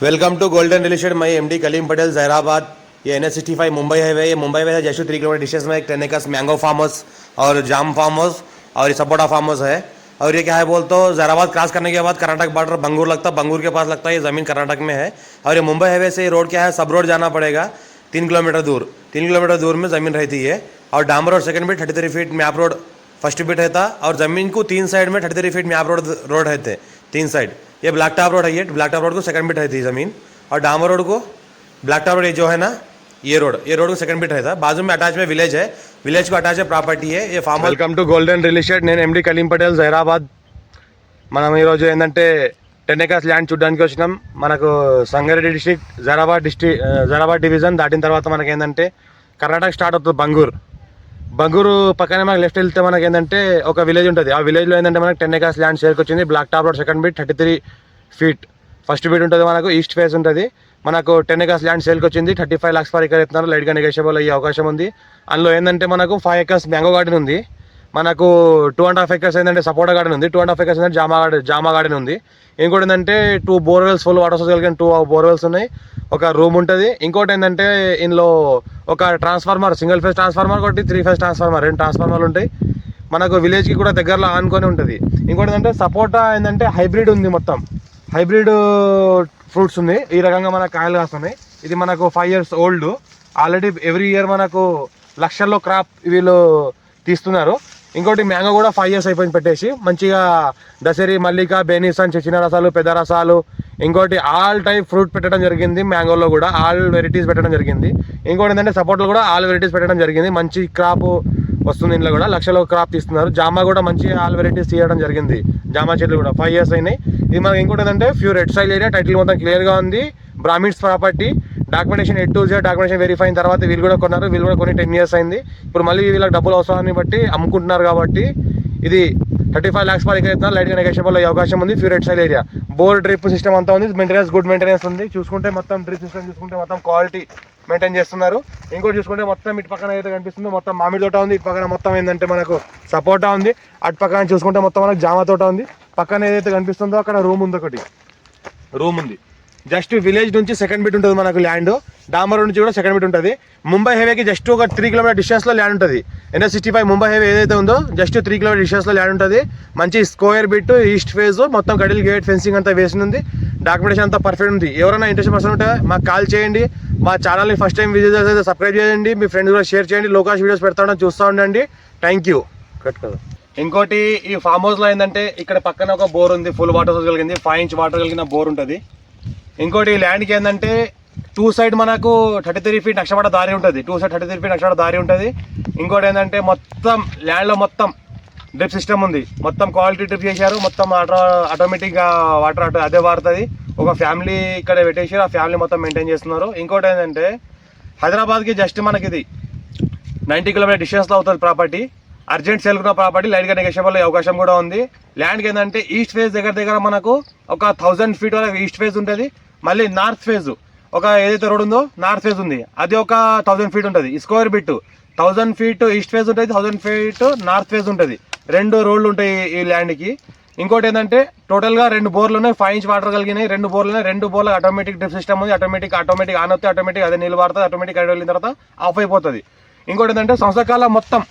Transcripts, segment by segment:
Welcome to golden real estate. मैं MD Kaleem Patel Zaheerabad. ये NH65 Mumbai highway, ये Mumbai highway just 3 kilometre distance में एक 10 एकर्स मैंगो फार्म हाउस और जाम फार्म हाउस और ये सपोटा फार्म हाउस है। और ये क्या है बोल तो जहराबाद क्रॉस करने के बाद कर्नाटक बॉर्डर बंगूर लगता है, बंगूर के पास लगता है। ये ज़मीन कर्नाटक में है और ये मुंबई हाईवे से रोड क्या है, सब रोड जाना पड़ेगा 3 किलोमीटर दूर। 3 किलोमीटर दूर में ज़मीन रहती है और डामर road second bit 33 feet map road first bit रहता और ज़मीन को 3 साइड में 33 फीट मैप रोड रहते 3 साइड। ये ब्लैक टॉप रोड है, ये ब्लैक टॉप रोड को सेकंड बिट रहती है ज़मीन और डामर रोड को ब्लैक टॉप रोड ये जो है ना ये रोड को सेकंड बिट रहता है। बाजू में अटैच में विलेज है, विलेज को अटैच है प्रॉपर्टी है ये farm. Welcome to golden real estate. నేను ఎండి కలీం పటేల్ జైరాబాద్। మనం ఈరోజు ఏంటంటే 10 ఎకర్స్ ల్యాండ్ చూడడానికి వచ్చినాం। మనకు సంగారెడ్డి డిస్ట్రిక్ట్ జైరాబాద్ డివిజన్ దాటిన తర్వాత మనకి ఏంటంటే కర్ణాటక స్టార్ట్ అవుతుంది బంగూరు పక్కనే మనకి లెఫ్ట్ వెళ్తే మనకి ఏంటంటే ఒక విలేజ్ ఉంటుంది। ఆ విలేజ్లో ఏంటంటే మనకి 10 ఎకర్స్ ల్యాండ్ షేర్కి వచ్చింది। Black top road second bit 33 feet first bit ఉంటుంది, మనకు ఈస్ట్ ఫేస్ ఉంటుంది। మనకు 10 ఎకర్స్ ల్యాండ్ సేల్కి వచ్చింది। 35 lakhs పర్ ఎకర్ ఇస్తున్నారు, లైట్గా నెగోషియబుల్ అయ్యే అవకాశం ఉంది। అందులో ఏంటంటే మనకు 5 ఎకర్స్ మ్యాంగో గార్డెన్ ఉంది, మనకు 2.5 ఎకర్స్ ఏంటంటే సపోటా గార్డెన్ ఉంది, 2.5 ఎకర్స్ ఏంటంటే జామా గార్డెన్ ఉంది। ఇంకోటి ఏంటంటే 2 బోర్వెల్స్ ఫుల్ వాటర్ సోర్స్ కలిగిన 2 బోర్వెల్స్ ఉన్నాయి, ఒక రూమ్ ఉంటుంది। ఇంకోటి ఏంటంటే ఇందులో ఒక ట్రాన్స్ఫార్మర్, సింగిల్ ఫేజ్ ట్రాన్స్ఫార్మర్, ఒకటి 3 ఫేజ్ ట్రాన్స్ఫార్మర్, 2 ట్రాన్స్ఫార్మర్లు ఉంటాయి। మనకు విలేజ్కి కూడా దగ్గరలో ఆనుకొని ఉంటుంది। ఇంకోటి ఏంటంటే సపోటా ఏంటంటే హైబ్రిడ్ ఉంది, మొత్తం హైబ్రిడ్ ఫ్రూట్స్ ఉంది। ఈ రకంగా మనకు కాయలు కాస్తున్నాయి। ఇది మనకు 5 years old already, every year మనకు లక్షల్లో క్రాప్ వీళ్ళు తీస్తున్నారు। ఇంకోటి మ్యాంగో కూడా 5 years అయిపోయింది పెట్టేసి, మంచిగా దసరి, మల్లిక, బేనిసన్, చిన్న రసాలు, పెద్ద రసాలు, ఇంకోటి ఆల్ టైప్ ఫ్రూట్ పెట్టడం జరిగింది। మ్యాంగోలో కూడా ఆల్ వెరైటీస్ పెట్టడం జరిగింది। ఇంకోటి ఏంటంటే సపోర్ట్లో కూడా ఆల్ వెరైటీస్ పెట్టడం జరిగింది। మంచి క్రాప్ వస్తుంది, ఇంట్లో కూడా లక్షలో క్రాప్ తీస్తున్నారు। జామా కూడా మంచి ఆల్ వెరైటీస్ తీయడం జరిగింది, జామా చెట్లు కూడా 5 years అయినాయి। ఇది మనకి ఇంకోటి ఏంటంటే pure red soil area, title మొత్తం క్లియర్గా ఉంది, Brahmins property, documentation A to Z documentation verify అయిన తర్వాత వీళ్ళు కూడా కొన్నారు, వీళ్ళు కూడా కొన్ని 10 years అయింది। ఇప్పుడు మళ్ళీ వీళ్ళకి డబ్బులు అవసరాన్ని బట్టి అమ్ముకుంటున్నారు కాబట్టి ఇది 35 lakhs పర్ ఎకర్ ఇస్తున్నారు, లైట్గా నెగోషియబుల్ అయ్యే అవకాశం ఉంది। Pure red soil area, bore drip system అంతా ఉంది, మెయింటెనెన్స్ గుడ్ మెయింటెనెన్స్ ఉంది। చూసుకుంటే మొత్తం డ్రిప్ సిస్టమ్ చూసుకుంటే మొత్తం క్వాలిటీ మెయింటైన్ చేస్తున్నారు। ఇంకోటి చూసుకుంటే మొత్తం ఇటు పక్కన ఏదైతే కనిపిస్తుందో మొత్తం మామిడి తోట ఉంది, ఇటు పక్కన మొత్తం ఏంటంటే మనకు సపోటా ఉంది, అటు పక్కన చూసుకుంటే మొత్తం మనకు జామ తోట ఉంది, పక్కన ఏదైతే కనిపిస్తుందో అక్కడ రూమ్ ఉంది, ఒకటి రూమ్ ఉంది। జస్ట్ విలేజ్ నుంచి సెకండ్ బిట్ ఉంటుంది మనకు ల్యాండ్, డామర్ నుంచి కూడా సెకండ్ బిట్ ఉంటుంది। ముంబై హైవేకి జస్ట్ ఒక 3 kilometer డిస్టెన్స్లో ల్యాండ్ ఉంటుంది। NH65 ముంబై హైవే ఏదైతే ఉందో జస్ట్ 3 kilometer డిస్టెన్స్లో ల్యాండ్ ఉంటుంది। మంచి స్క్వేర్ బిట్, ఈస్ట్ ఫేజ్, మొత్తం కడిల్ గేట్ ఫెన్సింగ్ అంతా వేసి ఉంది, డాక్యుమెంటేషన్ అంతా పర్ఫెక్ట్ ఉంది। ఎవరైనా ఇంట్రెస్ట్ పర్సన్ ఉంటే మాకు కాల్ చేయండి, మా ఛానల్ని ఫస్ట్ టైం విజిట్ చేస్తే సబ్స్క్రైబ్ చేయండి, మీ ఫ్రెండ్స్ కూడా షేర్ చేయండి, లోకాష్ వీడియోస్ పెడతా ఉండని చూస్తూ ఉండండి। Thank you. కట్ కదా। ఇంకోటి ఈ ఫామ్ హౌస్లో ఏంటంటే ఇక్కడ పక్కన ఒక బోర్ ఉంది, ఫుల్ వాటర్ సోర్స్ కలిగింది, 5 inch వాటర్ కలిగిన బోర్ ఉంటుంది। ఇంకోటి ల్యాండ్కి ఏంటంటే 2 side మనకు 33 feet నక్షపడ దారి ఉంటుంది, 2 side 33 feet నక్షపడ దారి ఉంటుంది। ఇంకోటి ఏంటంటే మొత్తం ల్యాండ్లో మొత్తం డ్రిప్ సిస్టమ్ ఉంది, మొత్తం క్వాలిటీ డ్రిప్ చేశారు, మొత్తం ఆటోమేటిక్గా వాటర్ అదే వాడుతుంది। ఒక ఫ్యామిలీ ఇక్కడ పెట్టేసి ఆ ఫ్యామిలీ మొత్తం మెయింటైన్ చేస్తున్నారు। ఇంకోటి ఏంటంటే హైదరాబాద్కి జస్ట్ మనకి ఇది 90 kilometer డిస్టెన్స్లో అవుతుంది ప్రాపర్టీ, అర్జెంట్ సేల్ ఉన్న ప్రాపర్టీ, లైట్గా నెగోషియబుల్ అయ్యే అవకాశం కూడా ఉంది। ల్యాండ్కి ఏంటంటే ఈస్ట్ ఫేజ్ దగ్గర మనకు ఒక 1000 feet వరకు ఈస్ట్ ఫేజ్ ఉంటుంది, మళ్ళీ నార్త్ ఫేజ్ ఒక ఏదైతే రోడ్ ఉందో నార్త్ ఫేజ్ ఉంది, అది ఒక 1000 feet ఉంటుంది। Square bit 1000 feet east phase ఉంటుంది, 1000 feet నార్త్ ఫేజ్ ఉంటుంది, 2 రోడ్లు ఉంటాయి ఈ ల్యాండ్కి। ఇంకోటి ఏంటంటే టోటల్గా 2 బోర్లు ఉన్నాయి, 5 inch వాటర్ కలిగినాయి, 2 బోర్లు ఉన్నాయి, 2 బోర్లు ఆటోమేటిక్ డ్రిప్ సిస్టమ్ ఉంది, ఆటోమేటిక్ ఆన్ అవుతుంది, ఆటోమేటిక్ అదే నీళ్ళు వాడుతుంది, ఆటోమేటిక్ కరెంట్ వెళ్ళిన తర్వాత ఆఫ్ అయిపోతుంది। ఇంకోటి ఏంటంటే సంవత్సరకాలం మొత్తం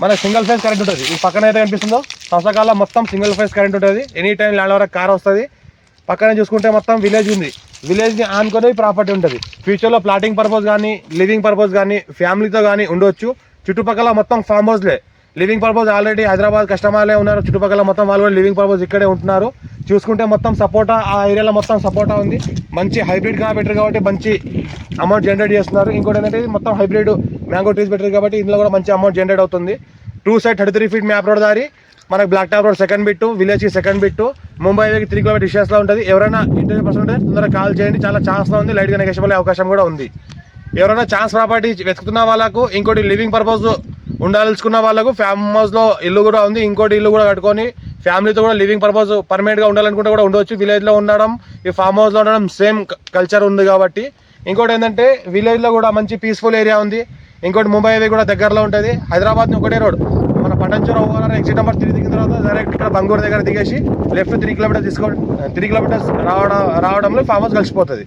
మనకు సింగిల్ ఫేజ్ కరెంట్ ఉంటుంది, ఈ పక్కన అయితే కనిపిస్తుందో సంవత్సరకాలం మొత్తం సింగిల్ ఫేజ్ కరెంట్ ఉంటుంది, ఎనీ టైం ల్యాండ్ వరకు కార్ వస్తుంది। పక్కన చూసుకుంటే మొత్తం విలేజ్ ఉంది, విలేజ్ని ఆనుకొని ప్రాపర్టీ ఉంటుంది। ఫ్యూచర్లో ప్లాటింగ్ పర్పస్ కానీ, లివింగ్ పర్పస్ కానీ, ఫ్యామిలీతో కానీ ఉండొచ్చు। చుట్టుపక్కల మొత్తం ఫామ్ హౌస్లే, లివింగ్ పర్పస్ ఆల్రెడీ హైదరాబాద్ కస్టమర్లే ఉన్నారు, చుట్టుపక్కల మొత్తం వాళ్ళు కూడా లివింగ్ పర్పస్ ఇక్కడే ఉంటున్నారు। చూసుకుంటే మొత్తం సపోటా, ఆ ఏరియాలో మొత్తం సపోటా ఉంది, మంచి హైబ్రిడ్ పెట్టారు కాబట్టి మంచి అమౌంట్ జనరేట్ చేస్తున్నారు। ఇంకోటి ఏంటంటే మొత్తం హైబ్రిడ్ మ్యాంగో ట్రీస్ పెట్టారు కాబట్టి ఇందులో కూడా మంచి అమౌంట్ జనరేట్ అవుతుంది। 2 side 33 feet మ్యాప్ రోడ్ దారి, మనకు black top road second bit, విలేజ్కి సెకండ్ బిట్, ముంబై హైవేకి 3 kilometer డిస్టెన్స్లో ఉంటుంది। ఎవరైనా ఇంట్రెస్ట్ పర్సన్ ఉంటే తొందరగా కాల్ చేయండి, చాలా ఛాన్స్లో ఉంది, లైట్గా నెగోషియబుల్ అయ్యే అవకాశం కూడా ఉంది। ఎవరైనా ఛాన్స్ ప్రాపర్టీ వెతుకుతున్న వాళ్ళకు, ఇంకోటి లివింగ్ పర్పస్ ఉండాల్సుకున్న వాళ్ళకు ఫామ్ హౌస్లో ఇల్లు కూడా ఉంది, ఇంకోటి ఇల్లు కూడా కట్టుకొని ఫ్యామిలీతో కూడా లివింగ్ పర్పస్ పర్మనెంట్గా ఉండాలనుకుంటే కూడా ఉండవచ్చు। విలేజ్లో ఉండడం, ఈ ఫామ్ హౌస్లో ఉండడం సేమ్ కల్చర్ ఉంది కాబట్టి। ఇంకోటి ఏంటంటే విలేజ్లో కూడా మంచి పీస్ఫుల్ ఏరియా ఉంది। ఇంకోటి ముంబై హైవే కూడా దగ్గరలో ఉంటుంది, హైదరాబాద్ని ఒకటే రోడ్, మన పటంచెరు ఓవర్ ఎగ్జిట్ నెంబర్ 3 దిగిన తర్వాత డైరెక్ట్ ఇక్కడ బంగూరు దగ్గర దిగేసి లెఫ్ట్ 3 కిలోమీటర్స్ 3 కిలోమీటర్స్ రావడంలో ఫామ్ హౌస్ కలిసిపోతుంది.